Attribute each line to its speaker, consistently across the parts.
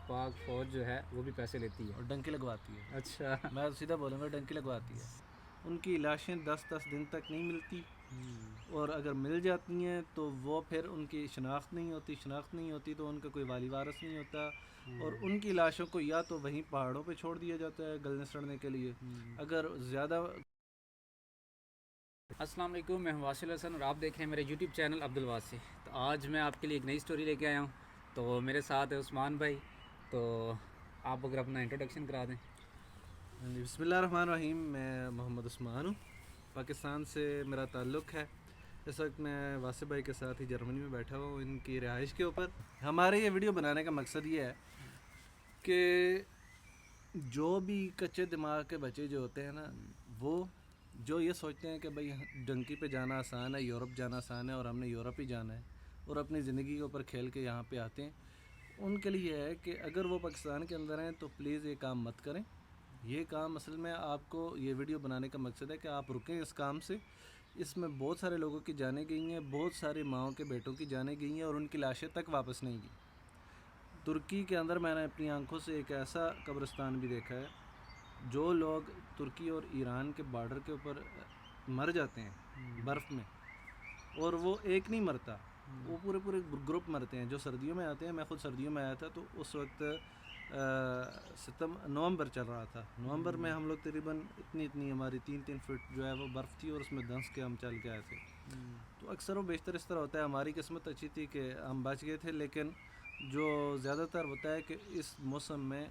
Speaker 1: پاک فوج جو ہے وہ بھی پیسے لیتی ہے
Speaker 2: اور ڈنکی لگواتی ہے.
Speaker 1: اچھا
Speaker 2: میں سیدھا بولوں گا ڈنکی لگواتی ہے. ان کی لاشیں 10 دن تک نہیں ملتی, اور اگر مل جاتی ہیں تو وہ پھر ان کی شناخت نہیں ہوتی تو ان کا کوئی والی وارث نہیں ہوتا, اور ان کی لاشوں کو یا تو وہیں پہاڑوں پہ چھوڑ دیا جاتا ہے گلنے سڑنے کے لیے. اگر زیادہ
Speaker 1: السلام علیکم, میں ہوں واصل حسن اور آپ دیکھ رہے ہیں میرے یوٹیوب چینل عبدالواسی. تو آج میں آپ کے لیے ایک نئی سٹوری لے کے آیا ہوں. تو میرے ساتھ ہے عثمان بھائی, تو آپ اگر اپنا انٹروڈکشن کرا دیں.
Speaker 2: بسم اللہ الرحمن الرحیم. میں محمد عثمان ہوں, پاکستان سے میرا تعلق ہے. اس وقت میں واصف بھائی کے ساتھ ہی جرمنی میں بیٹھا ہوا ہوں ان کی رہائش کے اوپر. ہمارے یہ ویڈیو بنانے کا مقصد یہ ہے کہ جو بھی کچے دماغ کے بچے جو ہوتے ہیں نا, وہ جو یہ سوچتے ہیں کہ بھائی ڈنکی پہ جانا آسان ہے, یورپ جانا آسان ہے اور ہم نے یورپ ہی جانا ہے اور اپنی زندگی کے اوپر کھیل کے یہاں پہ آتے ہیں, ان کے لیے ہے کہ اگر وہ پاکستان کے اندر ہیں تو پلیز یہ کام مت کریں. یہ کام اصل میں آپ کو یہ ویڈیو بنانے کا مقصد ہے کہ آپ رکیں اس کام سے. اس میں بہت سارے لوگوں کی جانیں گئی ہیں, بہت ساری ماؤں کے بیٹوں کی جانیں گئی ہیں اور ان کی لاشیں تک واپس نہیں گئی. ترکی کے اندر میں نے اپنی آنکھوں سے ایک ایسا قبرستان بھی دیکھا ہے, جو لوگ ترکی اور ایران کے بارڈر کے اوپر مر جاتے ہیں برف میں, اور وہ ایک نہیں مرتا, وہ پورے گروپ مرتے ہیں جو سردیوں میں آتے ہیں. میں خود سردیوں میں آیا تھا, تو اس وقت نومبر چل رہا تھا. نومبر میں ہم لوگ تقریباً اتنی ہماری 3 فٹ جو ہے وہ برف تھی, اور اس میں دنس کے ہم چل کے آئے تھے. تو اکثر و بیشتر اس طرح ہوتا ہے. ہماری قسمت اچھی تھی کہ ہم بچ گئے تھے, لیکن جو زیادہ تر ہوتا ہے کہ اس موسم میں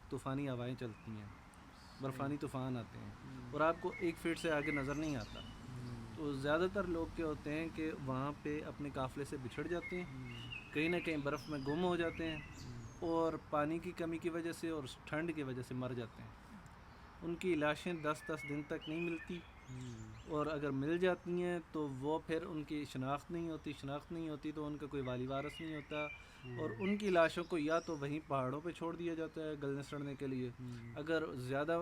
Speaker 2: طوفانی ہوائیں چلتی ہیں, برفانی طوفان آتے ہیں, اور آپ کو 1 فٹ سے آگے نظر نہیں آتا. تو زیادہ تر لوگ کیا ہوتے ہیں کہ وہاں پہ اپنے قافلے سے بچھڑ جاتے ہیں, کہیں نہ کہیں برف میں گم ہو جاتے ہیں, اور پانی کی کمی کی وجہ سے اور ٹھنڈ کی وجہ سے مر جاتے ہیں. ان کی لاشیں 10 دن تک نہیں ملتی, اور اگر مل جاتی ہیں تو وہ پھر ان کی شناخت نہیں ہوتی تو ان کا کوئی والی وارث نہیں ہوتا, اور ان کی لاشوں کو یا تو وہیں پہاڑوں پہ چھوڑ دیا جاتا ہے گلنے سڑنے کے لیے. اگر زیادہ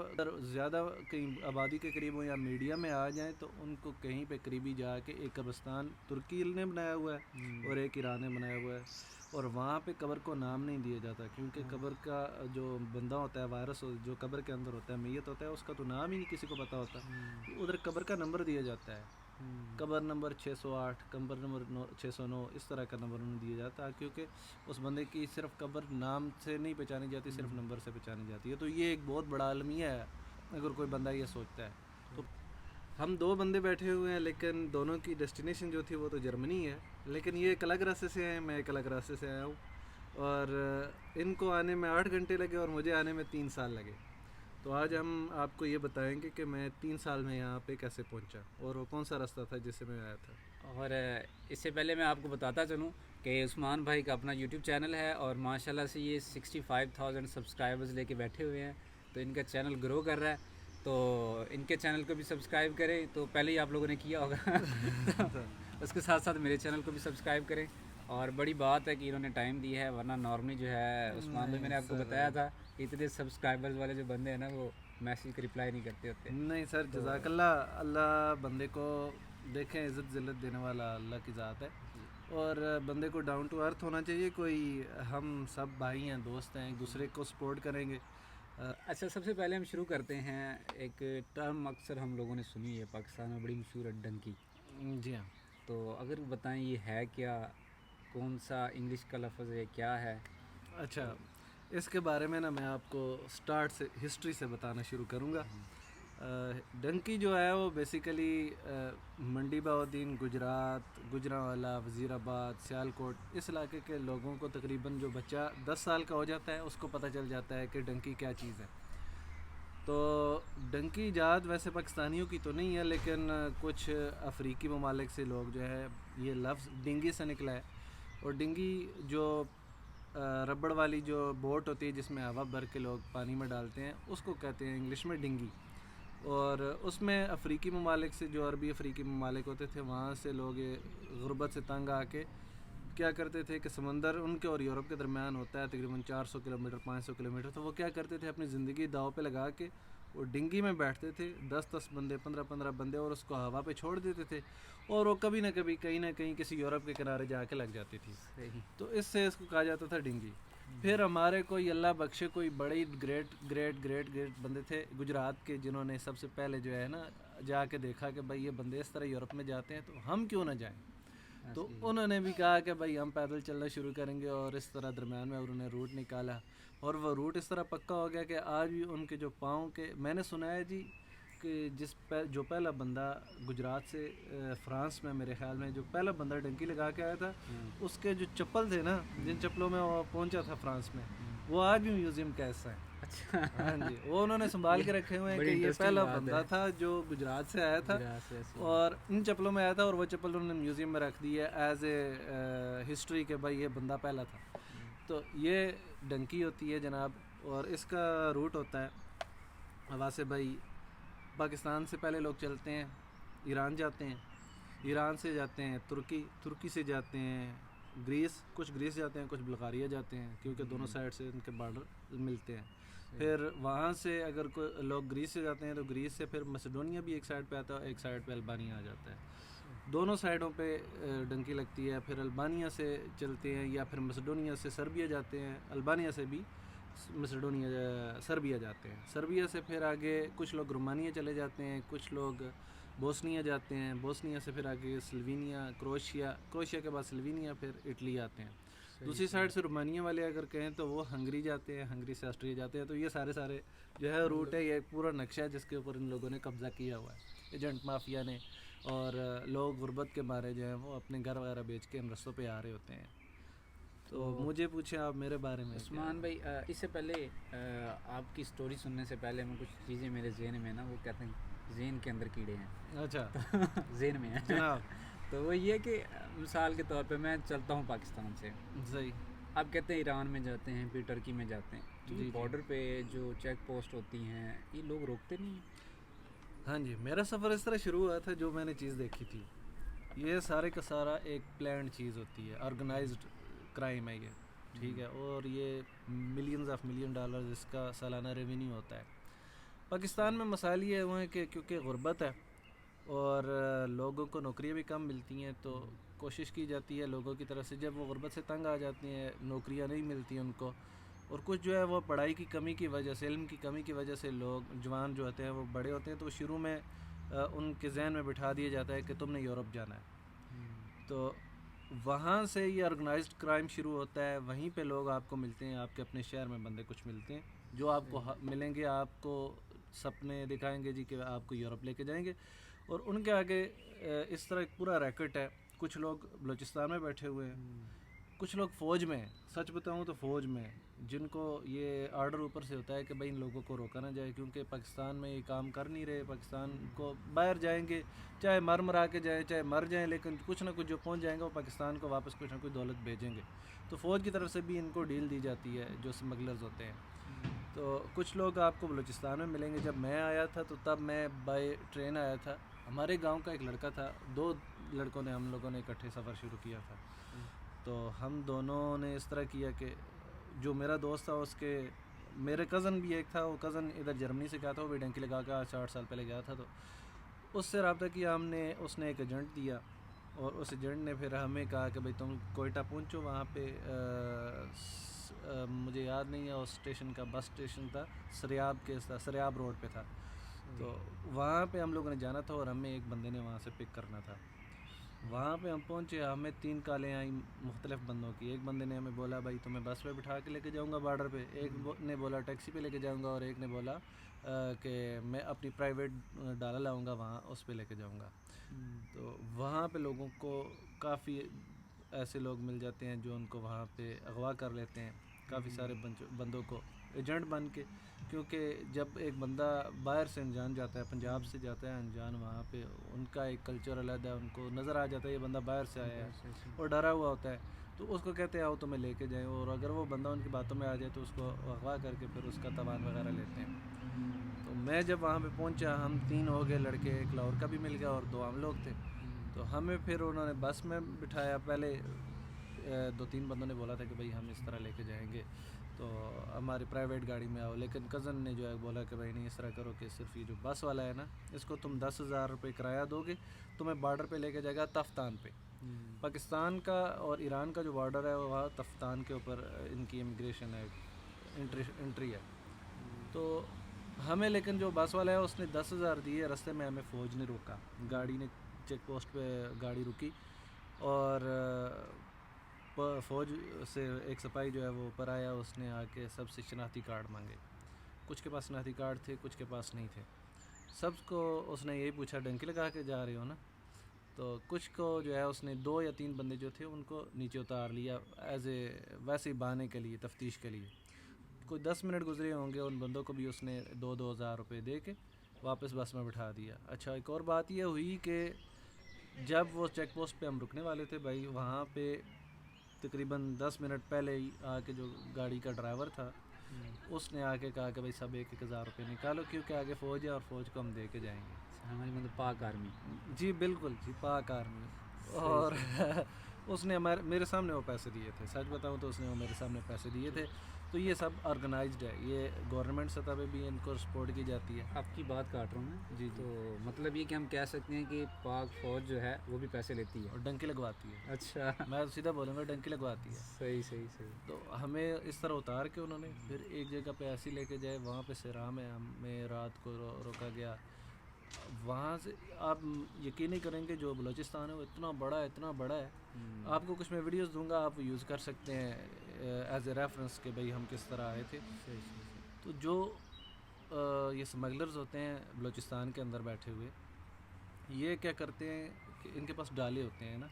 Speaker 2: کہیں آبادی کے قریب ہوں یا میڈیا میں آ جائیں تو ان کو کہیں پہ قریبی جا کے ایک قبرستان ترکی نے بنایا ہوا ہے اور ایک ایران نے بنایا ہوا ہے, اور وہاں پہ قبر کو نام نہیں دیا جاتا, کیونکہ قبر کا جو بندہ ہوتا ہے, وائرس جو قبر کے اندر ہوتا ہے, میت ہوتا ہے, اس کا تو نام ہی نہیں کسی کو پتہ ہوتا. ادھر قبر کا نمبر دیا جاتا ہے, قبر نمبر 608, قبر نمبر 609, اس طرح کا نمبر انہیں دیا جاتا ہے, کیونکہ اس بندے کی صرف قبر نام سے نہیں پہچانی جاتی, صرف نمبر سے پہچانی جاتی ہے. تو یہ ایک بہت بڑا المیہ ہے اگر کوئی بندہ یہ سوچتا ہے. تو ہم 2 بندے بیٹھے ہوئے ہیں, لیکن دونوں کی ڈیسٹینیشن جو تھی وہ تو جرمنی ہے, لیکن یہ ایک الگ راستے سے ہیں, میں ایک الگ راستے سے آیا ہوں, اور ان کو آنے میں 8 گھنٹے لگے اور مجھے آنے میں 3 سال لگے. تو آج ہم آپ کو یہ بتائیں گے کہ میں 3 سال میں یہاں پہ کیسے پہنچا, اور وہ کون سا راستہ تھا جس سے میں آیا تھا.
Speaker 1: اور اس سے پہلے میں آپ کو بتاتا چلوں کہ عثمان بھائی کا اپنا یوٹیوب چینل ہے, اور ماشاءاللہ سے یہ 65,000 سبسکرائبرز لے کے بیٹھے ہوئے ہیں. تو ان کا چینل گرو کر رہا ہے, تو ان کے چینل کو بھی سبسکرائب کریں. تو پہلے ہی آپ لوگوں نے کیا ہوگا اس کے ساتھ ساتھ میرے چینل کو بھی سبسکرائب کریں. اور بڑی بات ہے کہ انہوں نے ٹائم دیا ہے, ورنہ نارملی جو ہے عثمان بھائی, میں نے آپ کو بتایا تھا اتنے سبسکرائبرز والے جو بندے ہیں نا, وہ میسیج کا رپلائی نہیں کرتے ہوتے.
Speaker 2: نہیں سر, جزاک اللہ. اللہ بندے کو دیکھیں, عزت ذلت دینے والا اللہ کی ذات ہے, اور بندے کو ڈاؤن ٹو ارتھ ہونا چاہیے. کوئی ہم سب بھائی ہیں, دوست ہیں, ایک دوسرے کو سپورٹ کریں گے.
Speaker 1: اچھا, سب سے پہلے ہم شروع کرتے ہیں. ایک ٹرم اکثر ہم لوگوں نے سنی ہے, پاکستان میں بڑی مشہور ہے, ڈنکی.
Speaker 2: جی ہاں.
Speaker 1: تو اگر بتائیں یہ ہے کیا, کون سا انگلش کا لفظ ہے, کیا ہے؟
Speaker 2: اچھا, اس کے بارے میں نا میں آپ کو سٹارٹ سے ہسٹری سے بتانا شروع کروں گا. ڈنکی جو ہے وہ بیسیکلی منڈی بہاؤدین, گجرات, گوجرانوالا, وزیر آباد, سیالکوٹ, اس علاقے کے لوگوں کو تقریباً جو بچہ 10 سال کا ہو جاتا ہے اس کو پتہ چل جاتا ہے کہ ڈنکی کیا چیز ہے. تو ڈنکی ایجاد ویسے پاکستانیوں کی تو نہیں ہے, لیکن کچھ افریقی ممالک سے لوگ جو ہے, یہ لفظ ڈنگی سے نکلا ہے. اور ڈنگی جو ربڑ والی جو بوٹ ہوتی ہے جس میں ہوا بھر کے لوگ پانی میں ڈالتے ہیں, اس کو کہتے ہیں انگلش میں ڈنگی. اور اس میں افریقی ممالک سے, جو عربی افریقی ممالک ہوتے تھے, وہاں سے لوگ غربت سے تنگ آ کے کیا کرتے تھے کہ سمندر ان کے اور یورپ کے درمیان ہوتا ہے تقریباً 400 کلومیٹر 500 کلومیٹر. تو وہ کیا کرتے تھے, اپنی زندگی داؤ پہ لگا کے وہ ڈنگی میں بیٹھتے تھے, 10 بندے, 15 بندے, اور اس کو ہوا پہ چھوڑ دیتے تھے, اور وہ کبھی نہ کبھی کہیں نہ کہیں کسی یورپ کے کنارے جا کے لگ جاتی تھی. تو اس سے اس کو کہا جاتا تھا ڈنگی. پھر ہمارے کوئی اللہ بخشے کوئی بڑی گریٹ بندے تھے گجرات کے، جنہوں نے سب سے پہلے جو ہے نا جا کے دیکھا کہ بھائی یہ بندے اس طرح یورپ میں جاتے ہیں تو ہم کیوں نہ جائیں. تو انہوں نے بھی کہا کہ بھائی ہم پیدل چلنا شروع کریں گے، اور اس طرح درمیان میں انہوں نے روٹ نکالا، اور وہ روٹ اس طرح پکا ہو گیا کہ آج بھی ان کے جو پاؤں کے، میں نے سنا ہے جی کہ جو پہلا بندہ گجرات سے فرانس میں میرے خیال میں جو پہلا بندہ ڈنکی لگا کے آیا تھا، اس کے جو چپل تھے نا جن چپلوں میں وہ پہنچا تھا فرانس میں، وہ آج بھی میوزیم کا حصہ ہیں.
Speaker 1: اچھا.
Speaker 2: ہاں جی، وہ انہوں نے سنبھال کے رکھے ہوئے ہیں کہ یہ پہلا بندہ تھا جو گجرات سے آیا تھا اور ان چپلوں میں آیا تھا، اور وہ چپل انہوں نے میوزیم میں رکھ دی ہے ایز اے ہسٹری کہ بھائی یہ بندہ پہلا تھا. تو یہ ڈنکی ہوتی ہے جناب، اور اس کا روٹ ہوتا ہے وہاں سے بھائی پاکستان سے پہلے لوگ چلتے ہیں، ایران جاتے ہیں، ایران سے جاتے ہیں ترکی سے جاتے ہیں گریس، کچھ گریس جاتے ہیں، کچھ بلغاریہ جاتے ہیں، کیونکہ دونوں سائڈ سے ان کے بارڈر ملتے ہیں. پھر وہاں سے اگر کوئی لوگ گریس سے جاتے ہیں تو گریس سے پھر مسیڈونیا بھی ایک سائڈ پہ آتا ہے، ایک سائڈ پہ البانیہ آ جاتا ہے. دونوں سائڈوں پہ ڈنکی لگتی ہے. پھر البانیہ سے چلتے ہیں یا پھر مسیڈونیا سے سربیا جاتے ہیں، البانیہ سے بھی مسیڈونیا سربیا جاتے ہیں. سربیا سے پھر آگے کچھ لوگ رومانیہ چلے جاتے ہیں، کچھ لوگ بوسنیا جاتے ہیں، بوسنیا سے پھر آگے سلوینیا، کروشیا کے بعد سلوینیا، پھر اٹلی آتے ہیں. دوسری سائڈ سے رومانیہ والے اگر کہیں تو وہ ہنگری جاتے ہیں، ہنگری سے آسٹریا جاتے ہیں. تو یہ سارے جو ہے روٹ ہے، یہ ایک پورا نقشہ ہے جس کے اوپر ان لوگوں نے قبضہ کیا ہوا ہے ایجنٹ مافیا نے. اور لوگ غربت کے مارے جو ہیں وہ اپنے گھر وغیرہ بیچ کے ان رستوں پہ آ رہے ہوتے ہیں. تو مجھے پوچھیں آپ میرے بارے میں.
Speaker 1: عثمان بھائی اس سے پہلے آپ کی سٹوری سننے سے پہلے میں کچھ چیزیں میرے ذہن میں نا، وہ کہتے ہیں ذہن کے اندر کیڑے ہیں.
Speaker 2: اچھا.
Speaker 1: ذہن میں ہیں
Speaker 2: جناب.
Speaker 1: تو وہ یہ کہ مثال کے طور پہ میں چلتا ہوں پاکستان سے،
Speaker 2: صحیح.
Speaker 1: آپ کہتے ہیں ایران میں جاتے ہیں، پھر ٹرکی میں جاتے ہیں، تو بارڈر پہ جو چیک پوسٹ ہوتی ہیں یہ لوگ روکتے نہیں ہیں؟
Speaker 2: ہاں جی، میرا سفر اس طرح شروع ہوا تھا. جو میں نے چیز دیکھی تھی، یہ سارے کا سارا ایک پلانڈ چیز ہوتی ہے، آرگنائزڈ کرائم ہے یہ، ٹھیک ہے. اور یہ ملینز آف ملین ڈالرز اس کا سالانہ ریونیو ہوتا ہے. پاکستان میں مسائل یہ ہوئے ہیں کہ کیونکہ غربت ہے اور لوگوں کو نوکریاں بھی کم ملتی ہیں، تو کوشش کی جاتی ہے لوگوں کی طرف سے، جب وہ غربت سے تنگ آ جاتی ہیں، نوکریاں نہیں ملتی ان کو، اور کچھ جو ہے وہ پڑھائی کی کمی کی وجہ سے، علم کی کمی کی وجہ سے، لوگ جوان جو ہوتے ہیں وہ بڑے ہوتے ہیں تو شروع میں ان کے ذہن میں بٹھا دیا جاتا ہے کہ تم نے یورپ جانا ہے. تو وہاں سے یہ آرگنائزڈ کرائم شروع ہوتا ہے. وہیں پہ لوگ آپ کو ملتے ہیں، آپ کے اپنے شہر میں بندے کچھ ملتے ہیں جو آپ کو ملیں گے، آپ کو سپنے دکھائیں گے جی کہ آپ کو یورپ لے کے جائیں گے. اور ان کے آگے اس طرح ایک پورا ریکٹ ہے. کچھ لوگ بلوچستان میں بیٹھے ہوئے ہیں، کچھ لوگ فوج میں ہیں، سچ بتاؤں تو فوج میں ہیں، جن کو یہ آرڈر اوپر سے ہوتا ہے کہ بھائی ان لوگوں کو روکا نہ جائے، کیونکہ پاکستان میں یہ کام کر نہیں رہے. پاکستان کو باہر جائیں گے، چاہے مرا کے جائیں، چاہے مر جائیں، لیکن کچھ نہ کچھ جو پہنچ جائیں گے وہ پاکستان کو واپس کچھ نہ کچھ دولت بھیجیں گے. تو فوج کی طرف سے بھی ان کو ڈیل دی جاتی ہے جو اسمگلرز ہوتے ہیں. تو کچھ لوگ آپ کو بلوچستان میں ملیں گے. جب میں آیا تھا تو تب میں بائی ٹرین آیا تھا. ہمارے گاؤں کا ایک لڑکا تھا، 2 لڑکوں نے، ہم لوگوں نے اکٹھے سفر شروع کیا تھا. تو ہم دونوں نے اس طرح کیا کہ جو میرا دوست تھا اس کے میرے کزن بھی ایک تھا، وہ کزن ادھر جرمنی سے گیا تھا، وہ بھی ڈنکی لگا کے 60 سال پہلے گیا تھا. تو اس سے رابطہ کیا ہم نے، اس نے ایک ایجنٹ دیا، اور اس ایجنٹ نے پھر ہمیں کہا کہ بھائی تم کوئٹہ پہنچو. وہاں پہ مجھے یاد نہیں ہے اس اسٹیشن کا، بس اسٹیشن تھا سریاب روڈ پہ تھا. تو وہاں پہ ہم لوگوں نے جانا تھا اور ہمیں ایک بندے نے وہاں سے پک کرنا تھا. وہاں پہ ہم پہنچے، ہمیں 3 کالیں آئیں مختلف بندوں کی. ایک بندے نے ہمیں بولا بھائی تمہیں بس پہ بٹھا کے لے کے جاؤں گا بارڈر پہ، ایک نے بولا ٹیکسی پہ لے کے جاؤں گا، اور ایک نے بولا کہ میں اپنی پرائیویٹ ڈالا لاؤں گا وہاں اس پہ لے کے جاؤں گا. تو وہاں پہ لوگوں کو کافی ایسے لوگ مل جاتے ہیں جو ان کو وہاں پہ اغوا کر لیتے ہیں، کافی سارے بندوں کو ایجنٹ بن کے. کیونکہ جب ایک بندہ باہر سے انجان جاتا ہے، پنجاب سے جاتا ہے انجان، وہاں پہ ان کا ایک کلچر علیحدہ ہے، ان کو نظر آ جاتا ہے یہ بندہ باہر سے آیا ہے اور ڈرا ہوا ہوتا ہے. تو اس کو کہتے ہیں آؤ تمہیں لے کے جائیں، اور اگر وہ بندہ ان کی باتوں میں آ جائے تو اس کو اغوا کر کے پھر اس کا تاوان وغیرہ لیتے ہیں. تو میں جب وہاں پہ پہنچا، ہم 3 ہو گئے لڑکے، ایک لاہور کا بھی مل گیا اور 2 ہم لوگ تھے. تو ہمیں پھر انہوں نے بس میں بٹھایا. پہلے 2-3 بندوں نے بولا تھا کہ بھائی ہم اس طرح لے کے جائیں گے تو ہماری پرائیویٹ گاڑی میں آؤ، لیکن کزن نے جو ہے بولا کہ بھائی نہیں، اس طرح کرو کہ صرف یہ جو بس والا ہے نا، اس کو تم 10,000 روپے کرایہ دو گے، تمہیں بارڈر پہ لے کے جائے گا تفتان پہ. پاکستان کا اور ایران کا جو بارڈر ہے وہاں تفتان کے اوپر ان کی امیگریشن ہے، انٹری ہے. تو ہمیں لیکن جو بس والا ہے اس نے 10,000 دیے، رستے میں ہمیں فوج نے روکا، گاڑی نے چیک پوسٹ پہ گاڑی رکی اور فوج سے ایک سپاہی جو ہے وہ اوپر آیا، اس نے آ کے سب سے شناختی کارڈ مانگے. کچھ کے پاس شناختی کارڈ تھے، کچھ کے پاس نہیں تھے. سب کو اس نے یہی پوچھا ڈنکی لگا کے جا رہے ہو نا؟ تو کچھ کو جو ہے اس نے 2 یا 3 بندے جو تھے ان کو نیچے اتار لیا ایز اے ویسے ہی بہانے کے لیے، تفتیش کے لیے. کوئی 10 منٹ گزرے ہوں گے، ان بندوں کو بھی اس نے 2,000 روپے دے کے واپس بس میں بٹھا دیا. اچھا ایک اور بات یہ ہوئی کہ جب وہ چیک پوسٹ پہ ہم رکنے والے تھے بھائی، وہاں پہ تقریباً 10 منٹ پہلے ہی آ کے جو گاڑی کا ڈرائیور تھا اس نے آ کے کہا کہ بھائی سب 1,000 روپے نکالو کیونکہ آگے فوج ہے اور فوج کو ہم دے کے جائیں گے.
Speaker 1: ہماری مطلب پاک آرمی.
Speaker 2: جی بالکل جی، پاک آرمی. اور اس نے میرے سامنے وہ پیسے دیے تھے، سچ بتاؤں تو اس نے وہ میرے سامنے پیسے دیے تھے. تو یہ سب آرگنائزڈ ہے، یہ گورنمنٹ سطح پہ بھی ان کو سپورٹ کی جاتی ہے.
Speaker 1: آپ کی بات کاٹ رہا ہوں میں.
Speaker 2: جی
Speaker 1: تو مطلب یہ کہ ہم کہہ سکتے ہیں کہ پاک فوج جو ہے وہ بھی پیسے لیتی ہے
Speaker 2: اور ڈنکی لگواتی ہے.
Speaker 1: اچھا،
Speaker 2: میں سیدھا بولوں گا ڈنکی لگواتی ہے.
Speaker 1: صحیح صحیح صحیح.
Speaker 2: تو ہمیں اس طرح اتار کے انہوں نے پھر ایک جگہ پہ ایسی لے کے جائے، وہاں پہ سیرا میں ہمیں رات کو روکا گیا. وہاں سے آپ یقین نہیں کریں گے، جو بلوچستان ہے وہ اتنا بڑا ہے، اتنا بڑا ہے. آپ کو کچھ میں ویڈیوز دوں گا، آپ یوز کر سکتے ہیں ایز اے ریفرنس کہ بھئی ہم کس طرح آئے تھے. تو جو یہ سمگلرز ہوتے ہیں بلوچستان کے اندر بیٹھے ہوئے، یہ کیا کرتے ہیں کہ ان کے پاس ڈالے ہوتے ہیں نا،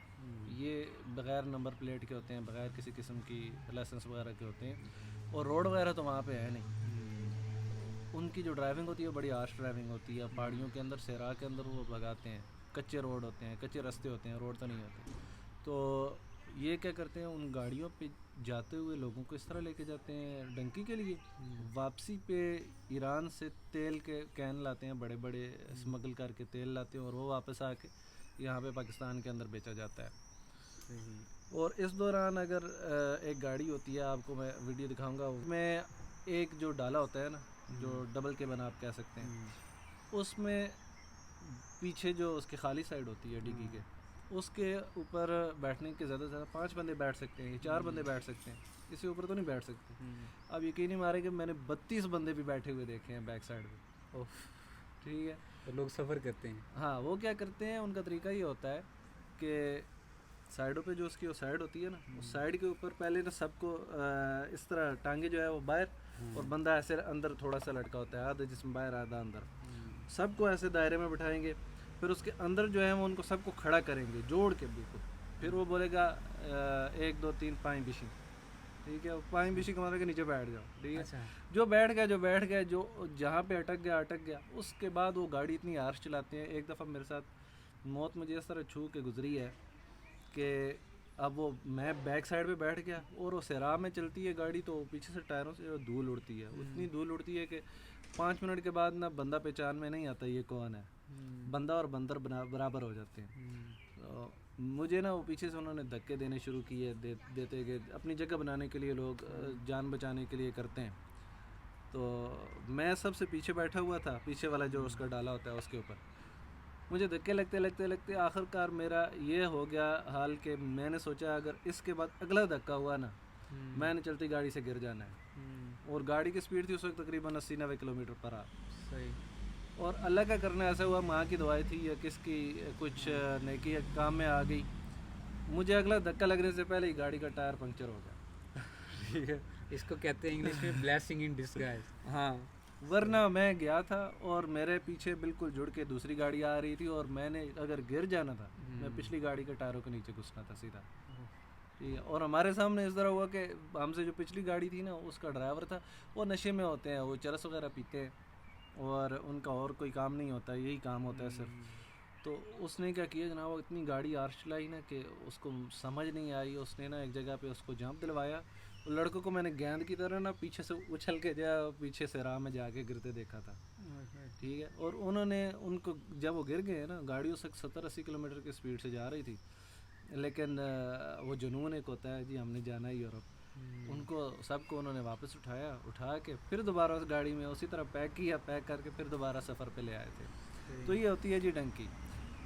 Speaker 2: یہ بغیر نمبر پلیٹ کے ہوتے ہیں، بغیر کسی قسم کی لائسنس وغیرہ کے ہوتے ہیں، اور روڈ وغیرہ تو وہاں پہ ہے نہیں. ان کی جو ڈرائیونگ ہوتی ہے وہ بڑی آرش ڈرائیونگ ہوتی ہے. پہاڑیوں کے اندر صحرا کے اندر وہ بھگاتے ہیں، کچے روڈ ہوتے ہیں، کچے رستے ہوتے ہیں، روڈ تو نہیں ہوتے. تو یہ کیا کرتے ہیں، ان گاڑیوں پہ جاتے ہوئے لوگوں کو اس طرح لے کے جاتے ہیں ڈنکی کے لیے. واپسی پہ ایران سے تیل کے کین لاتے ہیں، بڑے بڑے اسمگل کر کے تیل لاتے ہیں، اور وہ واپس آ کے یہاں پہ پاکستان کے اندر بیچا جاتا ہے. اور اس دوران اگر ایک گاڑی ہوتی ہے، آپ کو میں ویڈیو دکھاؤں گا، میں ایک جو ڈالا ہوتا ہے نا، جو ڈبل کیبن آپ کہہ سکتے ہیں، اس میں پیچھے جو اس کی خالی سائڈ ہوتی ہے ڈگی کے، اس کے اوپر بیٹھنے کے زیادہ سے زیادہ 5 بندے بیٹھ سکتے ہیں، 4 بندے بیٹھ سکتے ہیں، اس سے اوپر تو نہیں بیٹھ سکتے. اب یقینی مارے کہ میں نے 32 بندے بھی بیٹھے ہوئے دیکھے ہیں بیک سائڈ پہ. ٹھیک ہے،
Speaker 1: تو لوگ سفر کرتے ہیں.
Speaker 2: ہاں وہ کیا کرتے ہیں، ان کا طریقہ یہ ہوتا ہے کہ سائڈوں پہ جو اس کی وہ سائڈ ہوتی ہے نا، اس سائڈ کے اوپر پہلے نا سب کو اس طرح ٹانگے جو ہے وہ باہر، اور بندہ ایسے اندر تھوڑا سا لٹکا ہوتا ہے، آدھا جسم باہر آدھا اندر. سب کو ایسے دائرے میں بٹھائیں گے، پھر اس کے اندر جو ہے وہ ان کو سب کو کھڑا کریں گے جوڑ کے بالکل. پھر وہ بولے گا 1 2 3 5 بشی. ٹھیک ہے، 5 بشی کا مطلب کہ نیچے بیٹھ جاؤ. ٹھیک ہے، جو بیٹھ گیا، جو جہاں پہ اٹک گیا. اس کے بعد وہ گاڑی اتنی آرش چلاتے ہیں. ایک دفعہ میرے ساتھ موت مجھے اس طرح چھو کے گزری ہے کہ اب وہ میں بیک سائڈ پہ بیٹھ گیا اور وہ صحرا میں چلتی ہے گاڑی، تو پیچھے سے ٹائروں سے دھول اڑتی ہے. اتنی دھول اڑتی ہے کہ 5 منٹ کے بعد نا بندہ پہچان میں نہیں آتا یہ کون ہے. بندہ اور بندر برابر ہو جاتے ہیں. مجھے نا وہ پیچھے سے انہوں نے دھکے دینے شروع کیے، دیتے گئے. اپنی جگہ بنانے کے لیے لوگ جان بچانے کے لیے کرتے ہیں. تو میں سب سے پیچھے بیٹھا ہوا تھا، پیچھے والا جو اس کا ڈالا ہوتا ہے اس کے اوپر. مجھے دھکے لگتے آخر کار میرا یہ ہو گیا حال کہ میں نے سوچا اگر اس کے بعد اگلا دھکا ہوا نا، میں نے چلتی گاڑی سے گر جانا ہے. اور گاڑی کی سپیڈ تھی اس وقت تقریباً 80-90 کلومیٹر پر آ. اور اللہ کا کرنا ایسا ہوا، ماں کی دعائیں تھی یا کس کی کچھ نیکی کام میں آ گئی، مجھے اگلا دھکا لگنے سے پہلے ہی گاڑی کا ٹائر پنکچر ہو گیا. ٹھیک ہے،
Speaker 1: اس کو کہتے ہیں انگلش میں بلیسنگ ان ڈسگائز.
Speaker 2: ہاں، ورنہ میں گیا تھا اور میرے پیچھے بالکل جڑ کے دوسری گاڑی آ رہی تھی، اور میں نے اگر گر جانا تھا میں پچھلی گاڑی کے ٹائروں کے نیچے گھسنا تھا سیدھا. ٹھیک ہے، اور ہمارے سامنے اس طرح ہوا کہ ہم سے جو پچھلی گاڑی تھی نا، اس کا ڈرائیور تھا، وہ نشے میں ہوتے ہیں، وہ چرس وغیرہ پیتے ہیں اور ان کا اور کوئی کام نہیں ہوتا، یہی کام ہوتا ہے صرف. تو اس نے کیا کیا جناب، اتنی گاڑی آرش چلائی نا کہ اس کو سمجھ نہیں آئی. اس نے نا ایک جگہ پہ اس کو جمپ دلوایا. لڑکوں کو میں نے گیند کی طرح نا پیچھے سے اچھل کے پیچھے سے راہ میں جا کے گرتے دیکھا تھا. ٹھیک ہے، اور انہوں نے ان کو جب وہ گر گئے نا، گاڑی اس وقت 70-80 کلومیٹر کی سپیڈ سے جا رہی تھی، لیکن وہ جنون ایک ہوتا ہے جی ہم نے جانا ہے یورپ. ان کو سب کو انہوں نے واپس اٹھا کے پھر دوبارہ اس گاڑی میں اسی طرح پیک کیا، پیک کر کے پھر دوبارہ سفر پہ لے آئے تھے. تو یہ ہوتی ہے جی ڈنکی.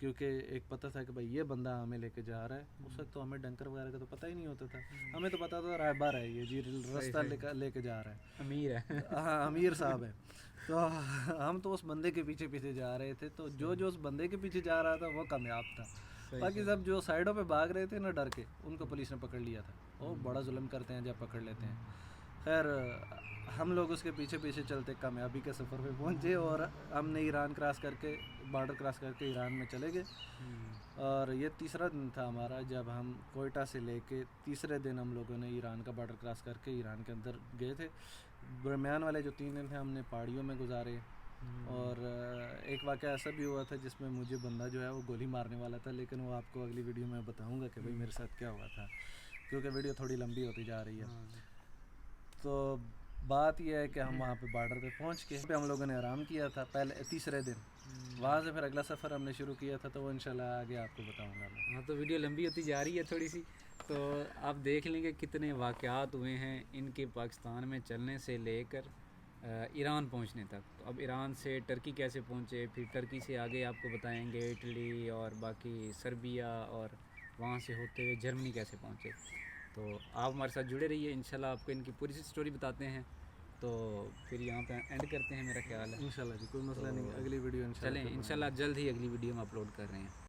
Speaker 2: کیونکہ ایک پتہ تھا کہ بھائی یہ بندہ ہمیں لے کے جا رہا ہے. اس وقت تو ہمیں ڈنکر وغیرہ کا تو پتہ ہی نہیں ہوتا تھا, ہمیں تو پتہ تھا رہبر ہے یہ جی, رستہ لے کے جا رہا ہے,
Speaker 1: امیر ہے.
Speaker 2: ہاں امیر صاحب ہے. تو ہم تو اس بندے کے پیچھے پیچھے جا رہے تھے, تو جو اس بندے کے پیچھے جا رہا تھا وہ کامیاب تھا. باقی سب جو سائڈوں پہ بھاگ رہے تھے نا ڈر کے, ان کو پولیس نے پکڑ لیا تھا. وہ بڑا ظلم کرتے ہیں جب پکڑ لیتے ہیں. خیر ہم لوگ اس کے پیچھے پیچھے چلتے کامیابی کے سفر پہ پہنچے, اور ہم نے ایران کراس کر کے, بارڈر کراس کر کے ایران میں چلے گئے. اور یہ تیسرا دن تھا ہمارا, جب ہم کوئٹہ سے لے کے تیسرے دن ہم لوگوں نے ایران کا بارڈر کراس کر کے ایران کے اندر گئے تھے. درمیان والے جو 3 دن تھے ہم نے پہاڑیوں میں گزارے. اور ایک واقعہ ایسا بھی ہوا تھا جس میں مجھے بندہ جو ہے وہ گولی مارنے والا تھا, لیکن وہ آپ کو اگلی ویڈیو میں بتاؤں گا کہ بھائی میرے ساتھ کیا ہوا تھا, کیونکہ ویڈیو تھوڑی لمبی ہوتی جا رہی ہے. تو بات یہ ہے کہ ہم وہاں پہ بارڈر پہ پہنچ کے ہم لوگوں نے آرام کیا تھا پہلے تیسرے دن. وہاں سے پھر اگلا سفر ہم نے شروع کیا تھا, تو وہ انشاءاللہ آگے آپ کو بتاؤں گا میں.
Speaker 1: ہاں, تو ویڈیو لمبی ہوتی جا رہی ہے تھوڑی سی, تو آپ دیکھ لیں گے کتنے واقعات ہوئے ہیں ان کے پاکستان میں چلنے سے لے کر ایران پہنچنے تک. تو اب ایران سے ٹرکی کیسے پہنچے, پھر ٹرکی سے آگے آپ کو بتائیں گے اٹلی اور باقی سربیا, اور وہاں سے ہوتے ہوئے جرمنی کیسے پہنچے. تو آپ ہمارے ساتھ جڑے رہیے, انشاءاللہ آپ کو ان کی پوری سی اسٹوری بتاتے ہیں. تو پھر یہاں پہ اینڈ کرتے ہیں میرا خیال ہے.
Speaker 2: انشاءاللہ جی, کوئی مسئلہ نہیں, اگلی ویڈیو
Speaker 1: چلیں انشاءاللہ جلد ہی اگلی ویڈیو میں اپلوڈ کر رہے ہیں.